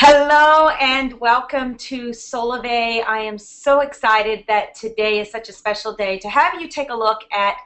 Hello and welcome to Solavei. I am so excited that today is such a special day to have you take a look at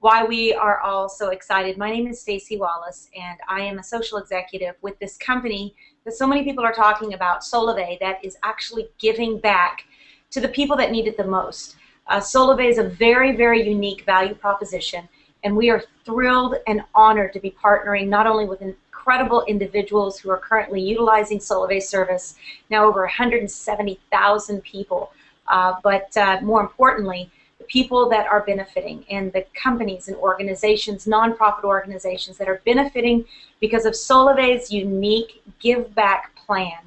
why we are all so excited. My name is Stacy Wallace and I am a social executive with this company that so many people are talking about, Solavei, that is actually giving back to the people that need it the most. Solavei is a very, very unique value proposition, and we are thrilled and honored to be partnering not only with incredible individuals who are currently utilizing Solavei service, now over 170,000 people, but more importantly, the people that are benefiting and the companies and organizations, nonprofit organizations that are benefiting because of Solavei's unique give back plan.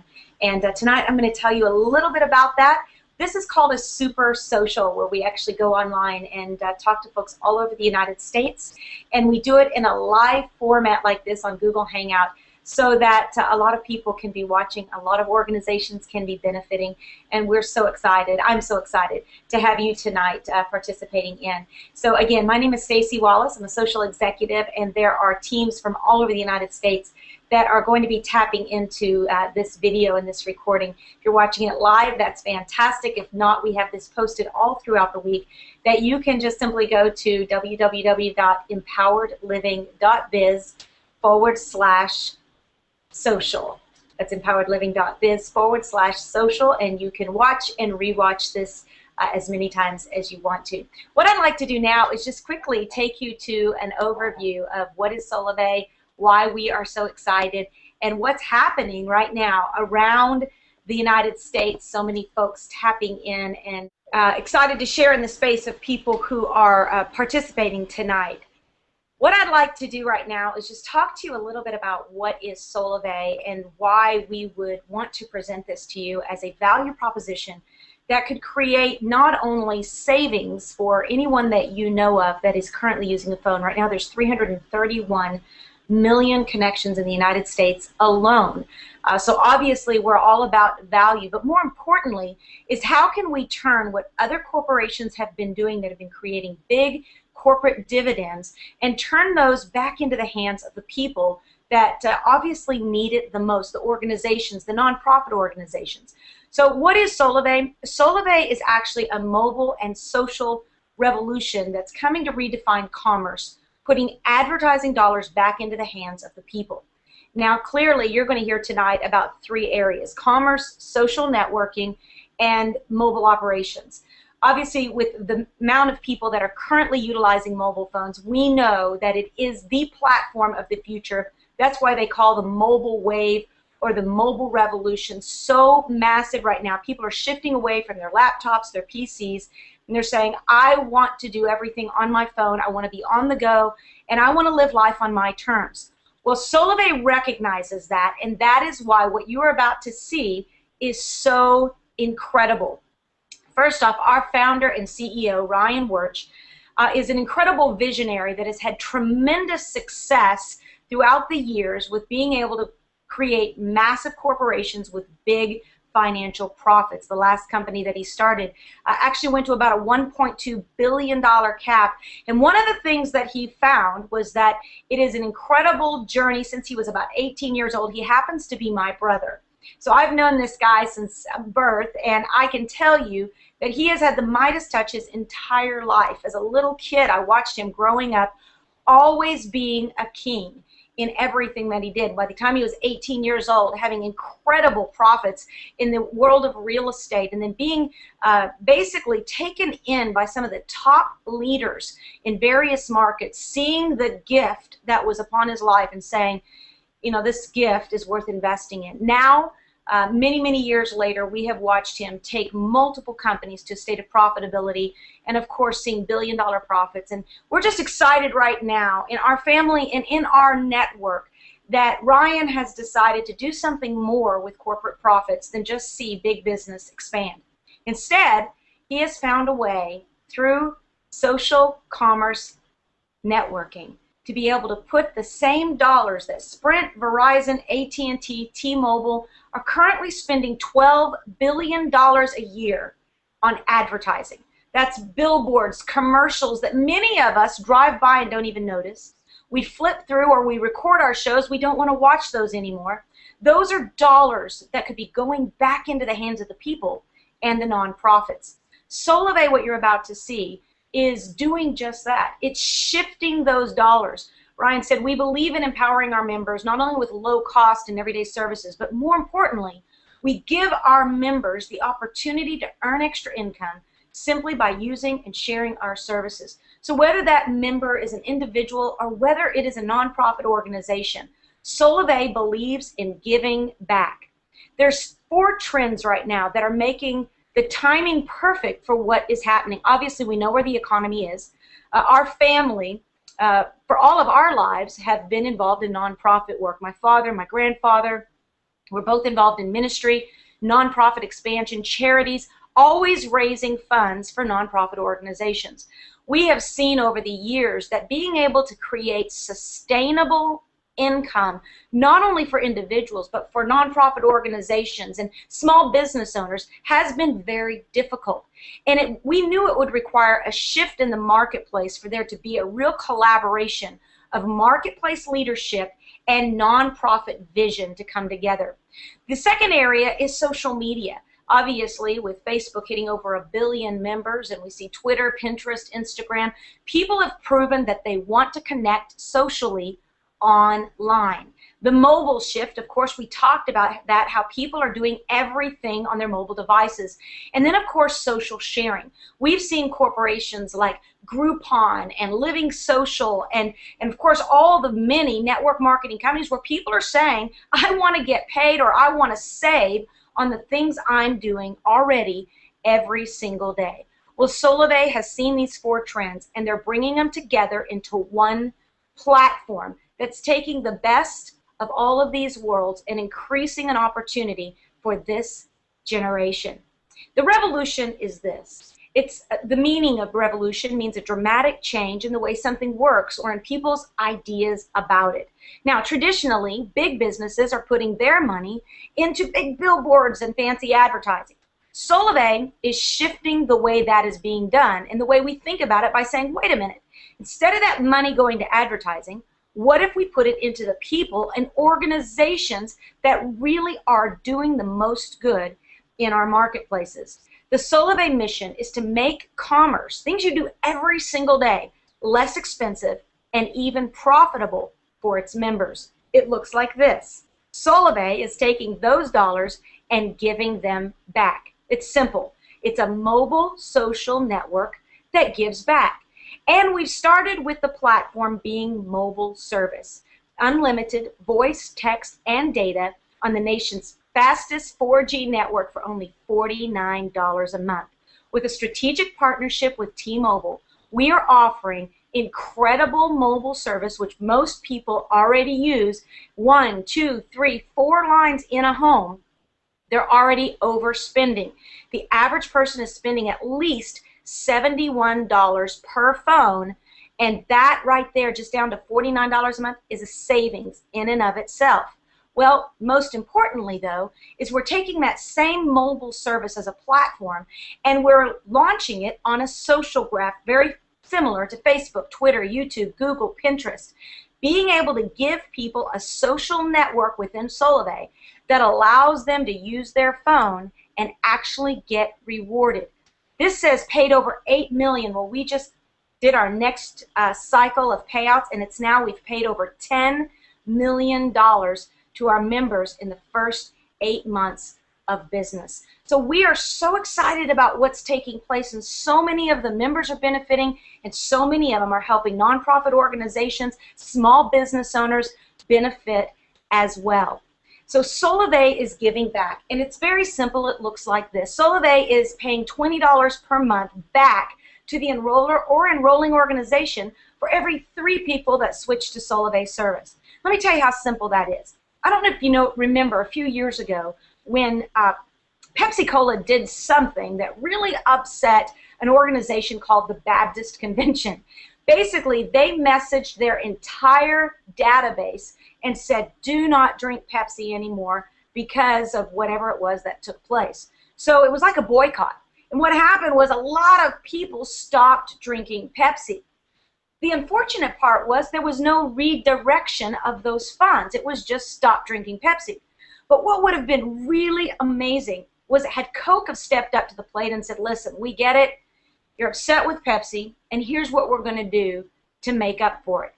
And tonight I'm going to tell you a little bit about that. This is called a super social, where we actually go online and talk to folks all over the United States, and we do it in a live format like this on Google Hangout so that a lot of people can be watching, a lot of organizations can be benefiting, and we're so excited. I'm so excited to have you tonight participating in. So again, my name is Stacy Wallace. I'm a social executive, and there are teams from all over the United States that are going to be tapping into this video and this recording. If you're watching it live, that's fantastic. If not, we have this posted all throughout the week that you can just simply go to www.empoweredliving.biz/social. That's empoweredliving.biz/social, and you can watch and rewatch this as many times as you want to. What I'd like to do now is just quickly take you to an overview of what is Solavei, why we are so excited, and what's happening right now around the United States. So many folks tapping in and excited to share in the space of people who are participating tonight. What I'd like to do right now is just talk to you a little bit about what is Solavei and why we would want to present this to you as a value proposition that could create not only savings for anyone that you know of that is currently using a phone. Right now there's 331 million connections in the United States alone. So obviously we're all about value, but more importantly is how can we turn what other corporations have been doing that have been creating big corporate dividends and turn those back into the hands of the people that obviously need it the most, the organizations, the nonprofit organizations. So what is Solavei? Solavei is actually a mobile and social revolution that's coming to redefine commerce, putting advertising dollars back into the hands of the people. Now, clearly, you're going to hear tonight about three areas: commerce, social networking, and mobile operations. Obviously, with the amount of people that are currently utilizing mobile phones, we know that it is the platform of the future. That's why they call the mobile wave or the mobile revolution so massive right now. People are shifting away from their laptops, their PCs, and they're saying, I want to do everything on my phone, I want to be on the go, and I want to live life on my terms. Well, Solavei recognizes that, and that is why what you are about to see is so incredible. First off, our founder and CEO, Ryan Wirch, is an incredible visionary that has had tremendous success throughout the years with being able to create massive corporations with big financial profits. The last company that he started actually went to about a $1.2 billion cap. And one of the things that he found was that it is an incredible journey since he was about 18 years old. He happens to be my brother. So I've known this guy since birth, and I can tell you that he has had the Midas touch his entire life. As a little kid, I watched him growing up, always being a king in everything that he did. By the time he was 18 years old, having incredible profits in the world of real estate, and then being basically taken in by some of the top leaders in various markets, seeing the gift that was upon his life and saying, you know, this gift is worth investing in. Now, many, many years later, we have watched him take multiple companies to a state of profitability and, of course, seeing billion-dollar profits. And we're just excited right now in our family and in our network that Ryan has decided to do something more with corporate profits than just see big business expand. Instead, he has found a way through social commerce networking to be able to put the same dollars that Sprint, Verizon, AT&T, T-Mobile are currently spending $12 billion a year on advertising. That's billboards, commercials that many of us drive by and don't even notice. We flip through or we record our shows. We don't want to watch those anymore. Those are dollars that could be going back into the hands of the people and the nonprofits. Solavei, what you're about to see, is doing just that. It's shifting those dollars. Ryan said, we believe in empowering our members, not only with low cost and everyday services, but more importantly, we give our members the opportunity to earn extra income simply by using and sharing our services. So whether that member is an individual or whether it is a nonprofit organization, Solavei believes in giving back. There's 4 trends right now that are making the timing perfect for what is happening. Obviously, we know where the economy is. Our family, for all of our lives, have been involved in nonprofit work. My father, my grandfather, we're both involved in ministry, nonprofit expansion, charities, always raising funds for nonprofit organizations. We have seen over the years that being able to create sustainable income, not only for individuals, but for nonprofit organizations and small business owners, has been very difficult. And we knew it would require a shift in the marketplace for there to be a real collaboration of marketplace leadership and nonprofit vision to come together. The second area is social media. Obviously, with Facebook hitting over 1 billion members, and we see Twitter, Pinterest, Instagram, people have proven that they want to connect socially online. The mobile shift, of course, we talked about that, how people are doing everything on their mobile devices. And then, of course, social sharing. We've seen corporations like Groupon and Living Social and of course, all the many network marketing companies where people are saying, I want to get paid or I want to save on the things I'm doing already every single day. Well, Solavei has seen these 4 trends, and they're bringing them together into one platform that's taking the best of all of these worlds and increasing an opportunity for this generation. The revolution is this. It's the meaning of revolution means a dramatic change in the way something works or in people's ideas about it. Now, traditionally, big businesses are putting their money into big billboards and fancy advertising. Solavei is shifting the way that is being done and the way we think about it by saying, wait a minute, instead of that money going to advertising, what if we put it into the people and organizations that really are doing the most good in our marketplaces? The Solavei mission is to make commerce, things you do every single day, less expensive and even profitable for its members. It looks like this. Solavei is taking those dollars and giving them back. It's simple. It's a mobile social network that gives back. And we've started with the platform being mobile service. Unlimited voice, text, and data on the nation's fastest 4G network for only $49 a month. With a strategic partnership with T-Mobile, we are offering incredible mobile service, which most people already use. 1, 2, 3, 4 lines in a home. They're already overspending. The average person is spending at least $71 per phone, and that right there, just down to $49 a month, is a savings in and of itself. Well, most importantly, though, is we're taking that same mobile service as a platform and we're launching it on a social graph very similar to Facebook, Twitter, YouTube, Google, Pinterest. Being able to give people a social network within Solavei that allows them to use their phone and actually get rewarded. This says paid over $8 million. Well, we just did our next cycle of payouts, and it's now we've paid over $10 million to our members in the first 8 months of business. So we are so excited about what's taking place, and so many of the members are benefiting, and so many of them are helping nonprofit organizations, small business owners benefit as well. So Solavei is giving back, and it's very simple. It looks like this. Solavei is paying $20 per month back to the enroller or enrolling organization for every 3 people that switch to Solavei service. Let me tell you how simple that is. I don't know if you remember a few years ago when Pepsi-Cola did something that really upset an organization called the Baptist Convention. Basically, they messaged their entire database and said, do not drink Pepsi anymore because of whatever it was that took place. So it was like a boycott. And what happened was a lot of people stopped drinking Pepsi. The unfortunate part was there was no redirection of those funds. It was just stop drinking Pepsi. But what would have been really amazing was had Coke have stepped up to the plate and said, listen, we get it. You're upset with Pepsi, and here's what we're going to do to make up for it.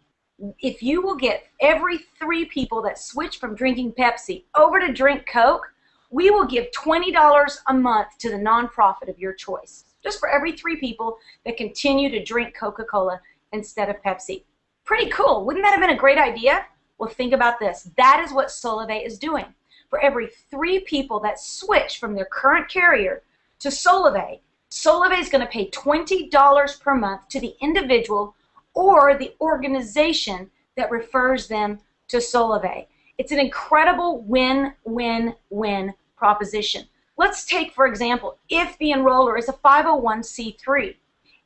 If you will get every 3 people that switch from drinking Pepsi over to drink Coke, we will give $20 a month to the nonprofit of your choice, just for every 3 people that continue to drink Coca-Cola instead of Pepsi. Pretty cool. Wouldn't that have been a great idea? Well, think about this. That is what Solavei is doing. For every 3 people that switch from their current carrier to Solavei, Solavei is going to pay $20 per month to the individual or the organization that refers them to Solavei. It's an incredible win-win-win proposition. Let's take, for example, if the enroller is a 501c3.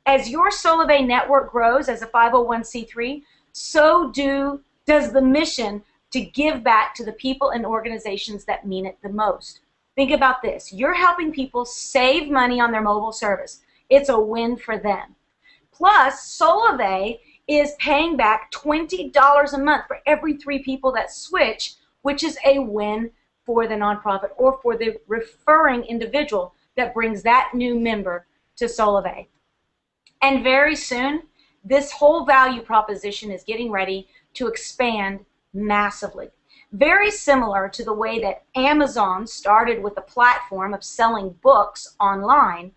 As your Solavei network grows as a 501c3, so does the mission to give back to the people and organizations that mean it the most. Think about this. You're helping people save money on their mobile service. It's a win for them. Plus, Solavei is paying back $20 a month for every 3 people that switch, which is a win for the nonprofit or for the referring individual that brings that new member to Solavei. And very soon, this whole value proposition is getting ready to expand massively. Very similar to the way that Amazon started with a platform of selling books online,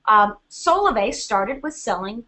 Solavei started with selling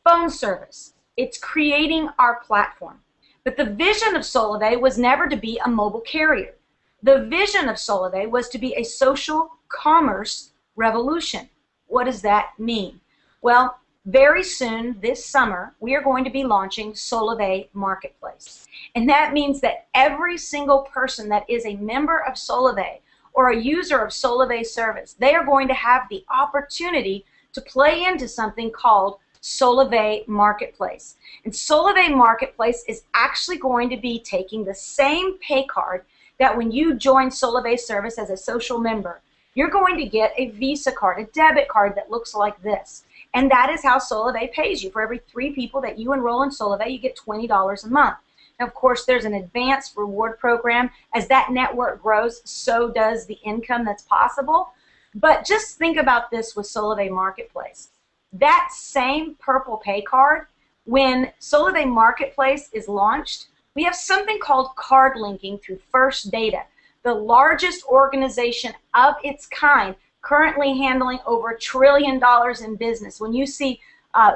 phone service. It's creating our platform. But the vision of Solavei was never to be a mobile carrier. The vision of Solavei was to be a social commerce revolution. What does that mean? Well, very soon this summer, we are going to be launching Solavei Marketplace. And that means that every single person that is a member of Solavei or a user of Solavei service, they are going to have the opportunity to play into something called Solavei Marketplace. And Solavei Marketplace is actually going to be taking the same pay card that when you join Solavei service as a social member, you're going to get a Visa card, a debit card that looks like this. And that is how Solavei pays you. For every 3 people that you enroll in Solavei, you get $20 a month. Now, of course, there's an advanced reward program. As that network grows, so does the income that's possible. But just think about this with Solavei Marketplace. That same purple pay card, when Solavei Marketplace is launched, we have something called card linking through First Data, the largest organization of its kind, currently handling over $1 trillion in business. When you see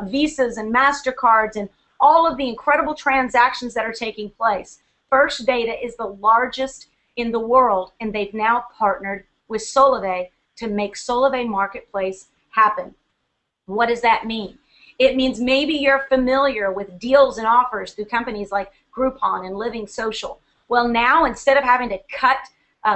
Visas and MasterCards and all of the incredible transactions that are taking place, First Data is the largest in the world, and they've now partnered with Solavei to make Solavei Marketplace happen. What does that mean? It means maybe you're familiar with deals and offers through companies like Groupon and Living Social. Well, now instead of having to cut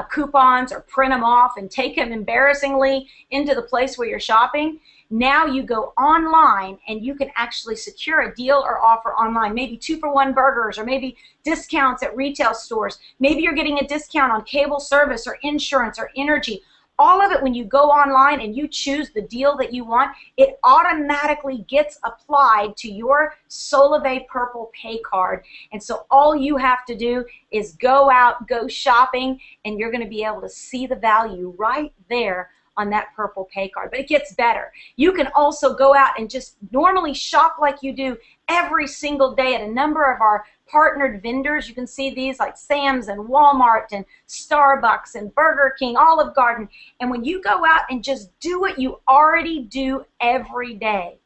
coupons or print them off and take them embarrassingly into the place where you're shopping, now you go online and you can actually secure a deal or offer online, maybe 2-for-1 burgers or maybe discounts at retail stores. Maybe you're getting a discount on cable service or insurance or energy. All of it, when you go online and you choose the deal that you want, it automatically gets applied to your Solavei Purple Pay card. And so all you have to do is go out, go shopping, and you're going to be able to see the value right there on that Purple Pay card. But it gets better. You can also go out and just normally shop like you do every single day at a number of our partnered vendors. You can see these like Sam's and Walmart and Starbucks and Burger King, Olive Garden. And when you go out and just do what you already do every day,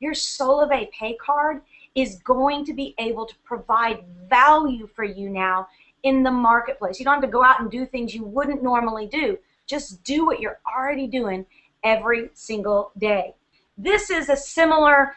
your Solavei Pay card is going to be able to provide value for you now in the marketplace. You don't have to go out and do things you wouldn't normally do. Just do what you're already doing every single day. This is a similar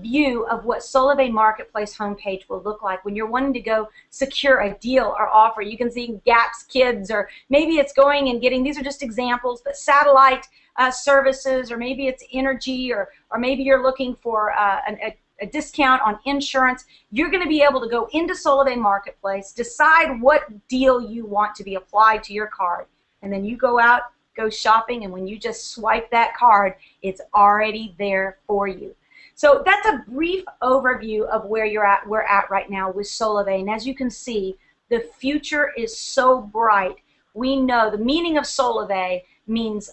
view of what Solavei Marketplace homepage will look like when you're wanting to go secure a deal or offer. You can see Gap's Kids, or maybe it's going and getting, these are just examples, but satellite services, or maybe it's energy, or maybe you're looking for a discount on insurance. You're going to be able to go into Solavei Marketplace, decide what deal you want to be applied to your card, and then you go out, go shopping, and when you just swipe that card, it's already there for you. So that's a brief overview of where we're at right now with Solavei. And as you can see, the future is so bright we know the meaning of Solavei means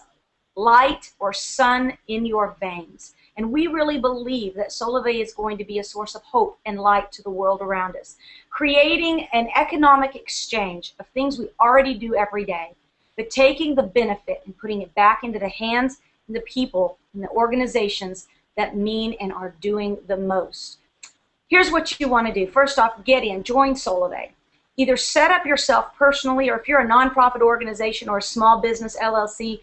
light or sun in your veins. And we really believe that Solavei is going to be a source of hope and light to the world around us, creating an economic exchange of things we already do every day, but taking the benefit and putting it back into the hands and the people and the organizations that mean and are doing the most. Here's what you want to do. First off, get in, join Solavei. Either set up yourself personally, or if you're a nonprofit organization or a small business LLC,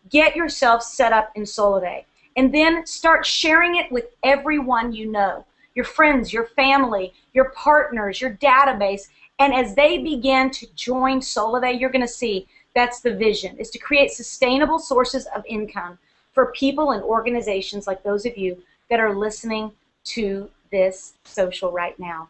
get yourself set up in Solavei. And then start sharing it with everyone you know, your friends, your family, your partners, your database. And as they begin to join Solavei, you're going to see that's the vision, is to create sustainable sources of income for people and organizations like those of you that are listening to this social right now.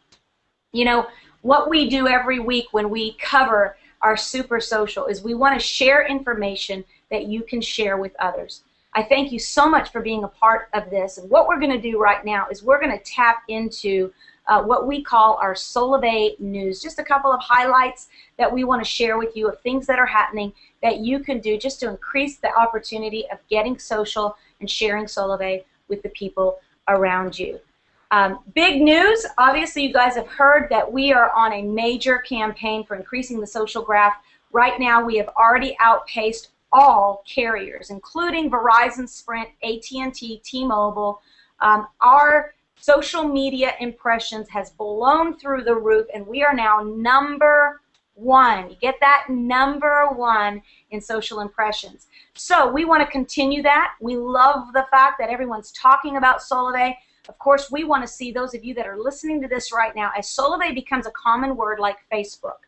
You know, what we do every week when we cover our super social is we want to share information that you can share with others. I thank you so much for being a part of this. And what we're going to do right now is we're going to tap into what we call our Solavei News. Just a couple of highlights that we want to share with you of things that are happening that you can do just to increase the opportunity of getting social and sharing Solavei with the people around you. Big news, obviously you guys have heard that we are on a major campaign for increasing the social graph. Right now we have already outpaced all carriers, including Verizon, Sprint, AT&T, T-Mobile. Our social media impressions has blown through the roof, and we are now number one. You get that? Number one in social impressions. So we want to continue that. We love the fact that everyone's talking about Solavei. Of course, we want to see those of you that are listening to this right now, as Solavei becomes a common word like Facebook.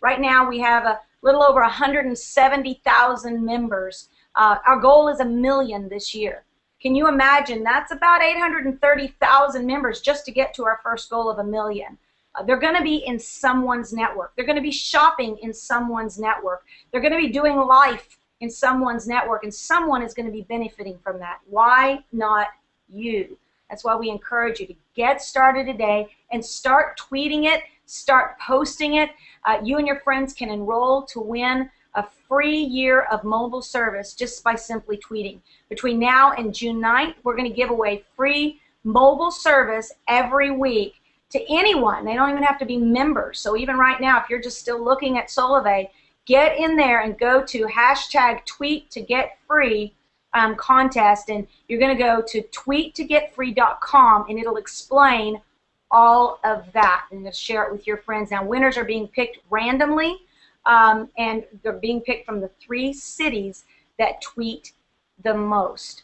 Right now we have a little over 170,000 members. Our goal is 1 million this year. Can you imagine? That's about 830,000 members just to get to our first goal of 1 million. They're going to be in someone's network. They're going to be shopping in someone's network. They're going to be doing life in someone's network, and someone is going to be benefiting from that. Why not you? That's why we encourage you to get started today and start tweeting it, start posting it. You and your friends can enroll to win a free year of mobile service just by simply tweeting. Between now and June 9th, we're going to give away free mobile service every week to anyone. They don't even have to be members. So even right now, if you're just still looking at Solavei, get in there and go to #tweet-to-get-free contest, and you're going to go to tweettogetfree.com, and it'll explain all of that, and you'll share it with your friends. Now, winners are being picked randomly, and they're being picked from the 3 cities that tweet the most.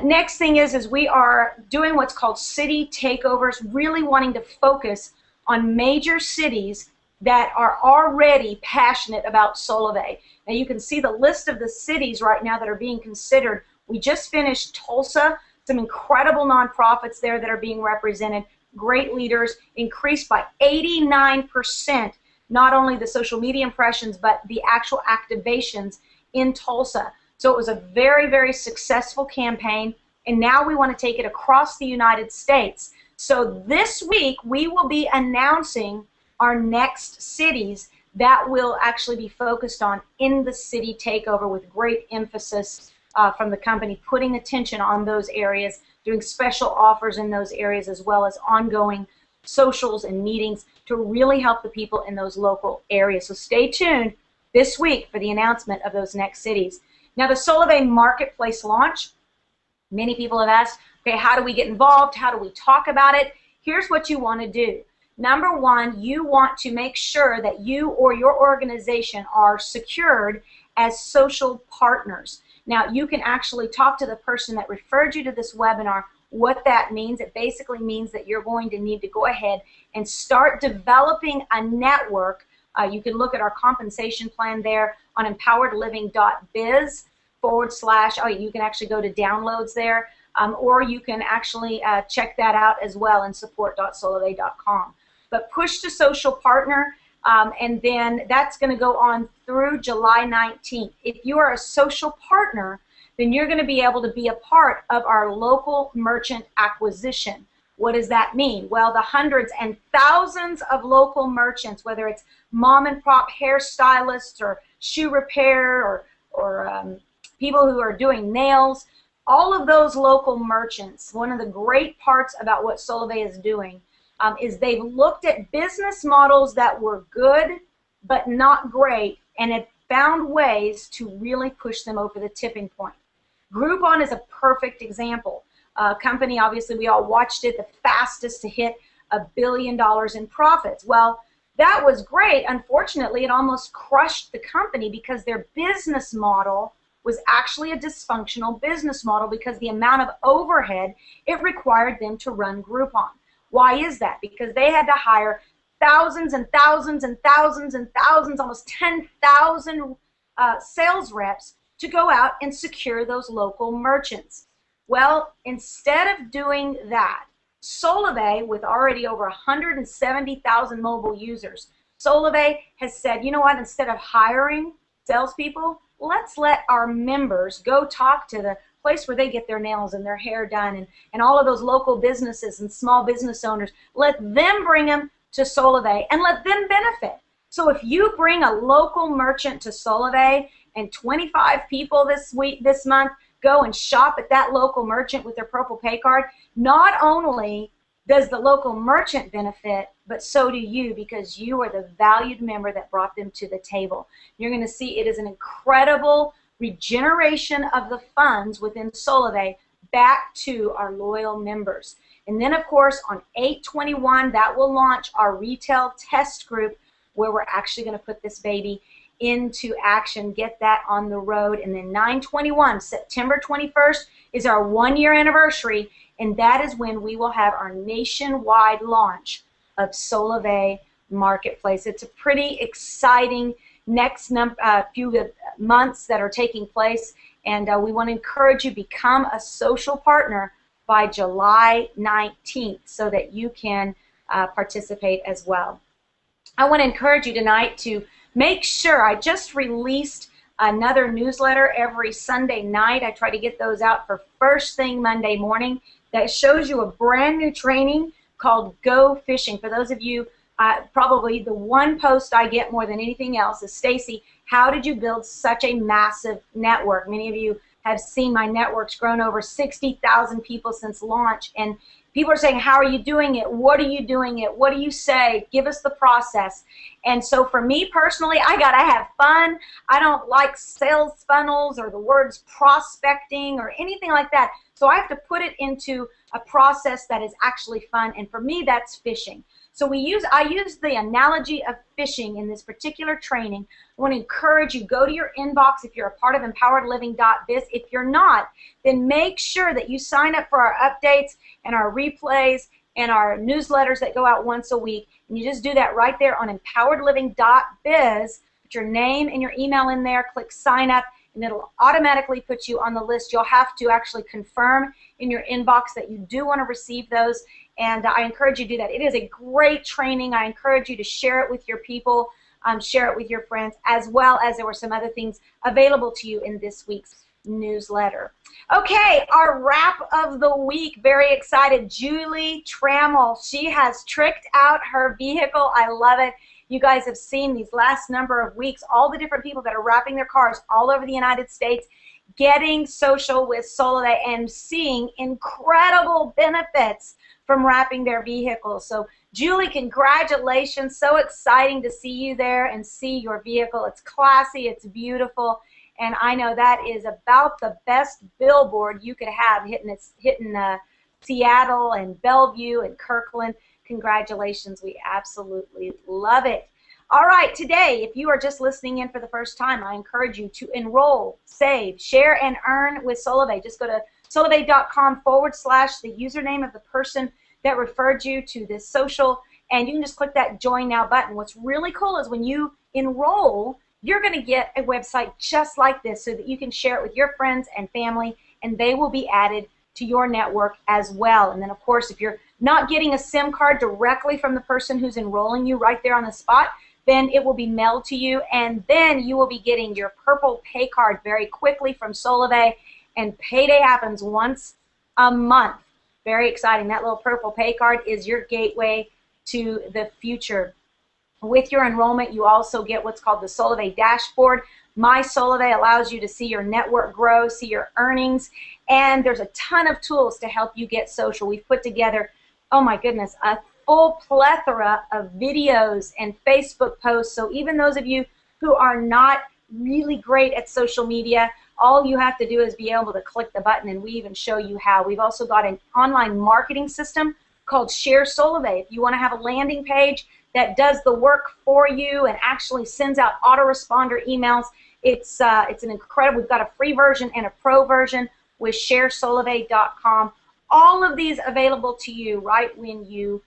Next thing is we are doing what's called city takeovers, really wanting to focus on major cities that are already passionate about Solavei. Now you can see the list of the cities right now that are being considered. We just finished Tulsa, some incredible nonprofits there that are being represented, great leaders, increased by 89%, not only the social media impressions, but the actual activations in Tulsa. So it was a very, very successful campaign, and now we want to take it across the United States. So this week we will be announcing our next cities that will actually be focused on in the city takeover, with great emphasis from the company, putting attention on those areas, doing special offers in those areas, as well as ongoing socials and meetings to really help the people in those local areas. So stay tuned this week for the announcement of those next cities. Now, the Solavei Marketplace launch, many people have asked, okay, how do we get involved? How do we talk about it? Here's what you want to do. Number one, you want to make sure that you or your organization are secured as social partners. Now, you can actually talk to the person that referred you to this webinar. What that means, it basically means that you're going to need to go ahead and start developing a network. You can look at our compensation plan there on empoweredliving.biz / you can actually go to downloads there, or you can actually check that out as well in support.solavei.com. But push to social partner, and then that's going to go on through July 19th. If you are a social partner, then you're going to be able to be a part of our local merchant acquisition. What does that mean? Well, the hundreds and thousands of local merchants, whether it's mom and pop hairstylists or shoe repair or people who are doing nails, all of those local merchants, one of the great parts about what Solavei is doing is they've looked at business models that were good but not great and have found ways to really push them over the tipping point. Groupon is a perfect example. A company, obviously, we all watched it, the fastest to hit $1 billion in profits. Well, that was great. Unfortunately, it almost crushed the company because their business model was actually a dysfunctional business model because the amount of overhead it required them to run Groupon. Why is that? Because they had to hire thousands and thousands and thousands and thousands, almost 10,000 sales reps to go out and secure those local merchants. Well, instead of doing that, Solavei, with already over 170,000 mobile users, Solavei has said, you know what, instead of hiring salespeople, let's let our members go talk to the place where they get their nails and their hair done and all of those local businesses and small business owners. Let them bring them to Solavei and let them benefit. So if you bring a local merchant to Solavei and 25 people this month go and shop at that local merchant with their Purple Pay card, not only does the local merchant benefit, but so do you, because you are the valued member that brought them to the table. You're going to see it is an incredible regeneration of the funds within Solavei back to our loyal members. And then, of course, on 8/21, that will launch our retail test group where we're actually going to put this baby into action, get that on the road. And then 9/21, September 21st, is our 1-year anniversary, and that is when we will have our nationwide launch of Solavei Marketplace. It's a pretty exciting next few months that are taking place, and we want to encourage you to become a social partner by July 19th so that you can participate as well. I want to encourage you tonight to make sure, I just released another newsletter every Sunday night. I try to get those out for first thing Monday morning that shows you a brand new training called Go Fishing. For those of you, probably the one post I get more than anything else is, Stacy, how did you build such a massive network? Many of you have seen my network's grown over 60,000 people since launch, and people are saying, how are you doing it? What are you doing it? What do you say? Give us the process. And so for me personally, I got to have fun. I don't like sales funnels or the words prospecting or anything like that. So I have to put it into a process that is actually fun. And for me, that's fishing. So I use the analogy of fishing in this particular training. I want to encourage you, go to your inbox if you're a part of empoweredliving.biz. If you're not, then make sure that you sign up for our updates and our replays and our newsletters that go out once a week. And you just do that right there on empoweredliving.biz. Put your name and your email in there, click sign up, and it'll automatically put you on the list. You'll have to actually confirm in your inbox that you do want to receive those. And I encourage you to do that. It is a great training. I encourage you to share it with your people, share it with your friends, as well as there were some other things available to you in this week's newsletter. Okay, our wrap of the week. Very excited. Julie Trammell. She has tricked out her vehicle. I love it. You guys have seen these last number of weeks, all the different people that are wrapping their cars all over the United States, getting social with Solavei and seeing incredible benefits from wrapping their vehicles. So Julie, congratulations. So exciting to see you there and see your vehicle. It's classy, it's beautiful, and I know that is about the best billboard you could have hitting Seattle and Bellevue and Kirkland. Congratulations, we absolutely love it. All right, today, if you are just listening in for the first time, I encourage you to enroll, save, share, and earn with Solavei. Just go to solavei.com / the username of the person that referred you to this social, and you can just click that Join Now button. What's really cool is when you enroll, you're going to get a website just like this so that you can share it with your friends and family, and they will be added to your network as well. And then, of course, if you're not getting a SIM card directly from the person who's enrolling you right there on the spot, then it will be mailed to you, and then you will be getting your Purple Pay card very quickly from Solavei, and payday happens once a month. Very exciting. That little purple pay card is your gateway to the future. With your enrollment, you also get what's called the Solavei dashboard. My Solavei allows you to see your network grow, see your earnings, and there's a ton of tools to help you get social. We've put together, oh my goodness, a full plethora of videos and Facebook posts. So even those of you who are not really great at social media, all you have to do is be able to click the button, and we even show you how. We've also got an online marketing system called Share Solavei. If you want to have a landing page that does the work for you and actually sends out autoresponder emails, it's an incredible. We've got a free version and a pro version with sharesolavei.com. All of these available to you right when you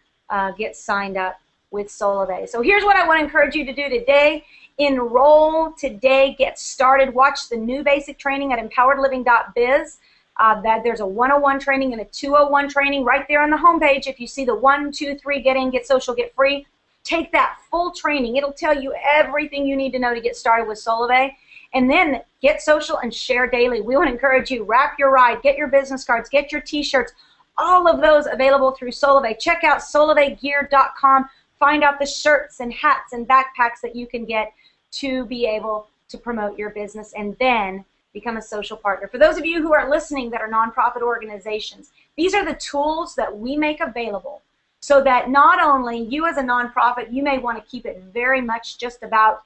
get signed up with Solavei. So here's what I want to encourage you to do today. Enroll today. Get started. Watch the new basic training at empoweredliving.biz. That there's a 101 training and a 201 training right there on the homepage. If you see the 1, 2, 3, get in, get social, get free, take that full training. It'll tell you everything you need to know to get started with Solavei. And then get social and share daily. We want to encourage you, wrap your ride, get your business cards, get your t-shirts, all of those available through Solavei. Check out solaveigear.com. Find out the shirts and hats and backpacks that you can get to be able to promote your business and then become a social partner. For those of you who are listening that are nonprofit organizations, these are the tools that we make available so that not only you as a nonprofit, you may want to keep it very much just about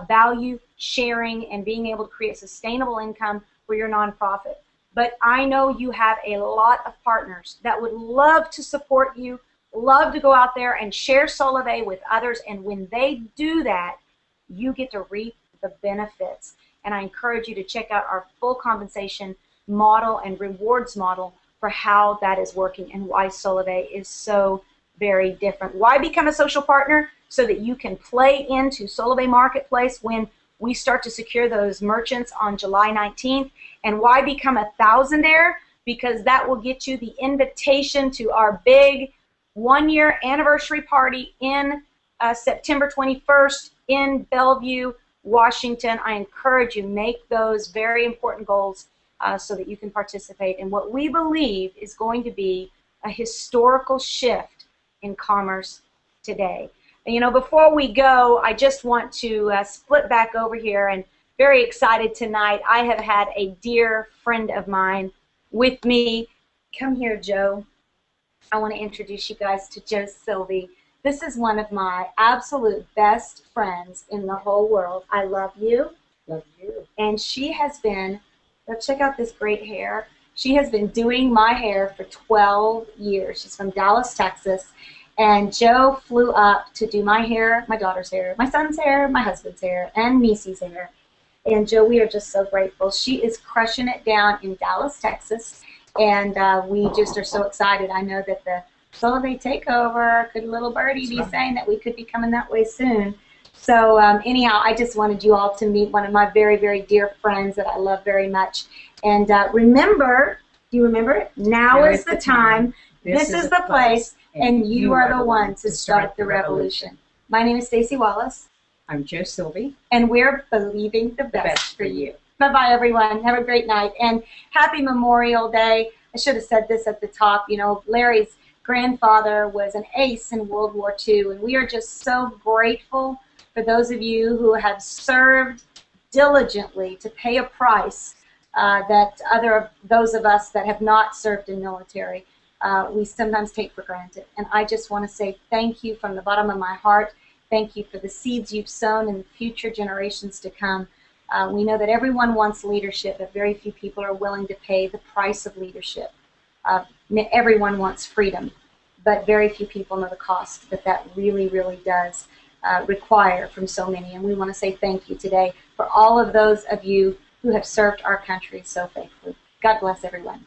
value sharing and being able to create sustainable income for your nonprofit. But I know you have a lot of partners that would love to support you, love to go out there and share Solavei with others, and when they do that, you get to reap the benefits. And I encourage you to check out our full compensation model and rewards model for how that is working and why Solavei is so very different. Why become a social partner? So that you can play into Solavei Marketplace when we start to secure those merchants on July 19th. And why become a thousandaire? Because that will get you the invitation to our big one-year anniversary party in September 21st in Bellevue, Washington. I encourage you, make those very important goals so that you can participate in what we believe is going to be a historical shift in commerce today. And, you know, before we go, I just want to split back over here, and very excited tonight. I have had a dear friend of mine with me. Come here, Joe. I want to introduce you guys to Joe Sylvie. This is one of my absolute best friends in the whole world. I love you. Love you. And she has been, check out this great hair. She has been doing my hair for 12 years. She's from Dallas, Texas. And Joe flew up to do my hair, my daughter's hair, my son's hair, my husband's hair, and Niecy's hair. And Joe, we are just so grateful. She is crushing it down in Dallas, Texas. And we just are so excited. I know that the Solavei takeover, could little birdie be saying that we could be coming that way soon. So anyhow, I just wanted you all to meet one of my very, very dear friends that I love very much. And remember, do you remember? Now is the time. This is the place. And you are the one to start the revolution. My name is Stacy Wallace. I'm Joe Sylvie. And we're believing the best for you. Bye-bye, everyone. Have a great night. And happy Memorial Day. I should have said this at the top. You know, Larry's grandfather was an ace in World War II. And we are just so grateful for those of you who have served diligently to pay a price that those of us that have not served in military we sometimes take for granted. And I just want to say thank you from the bottom of my heart. Thank you for the seeds you've sown in the future generations to come. We know that everyone wants leadership, but very few people are willing to pay the price of leadership. Everyone wants freedom, but very few people know the cost that that really, really does require from so many. And we want to say thank you today for all of those of you who have served our country so faithfully. God bless everyone.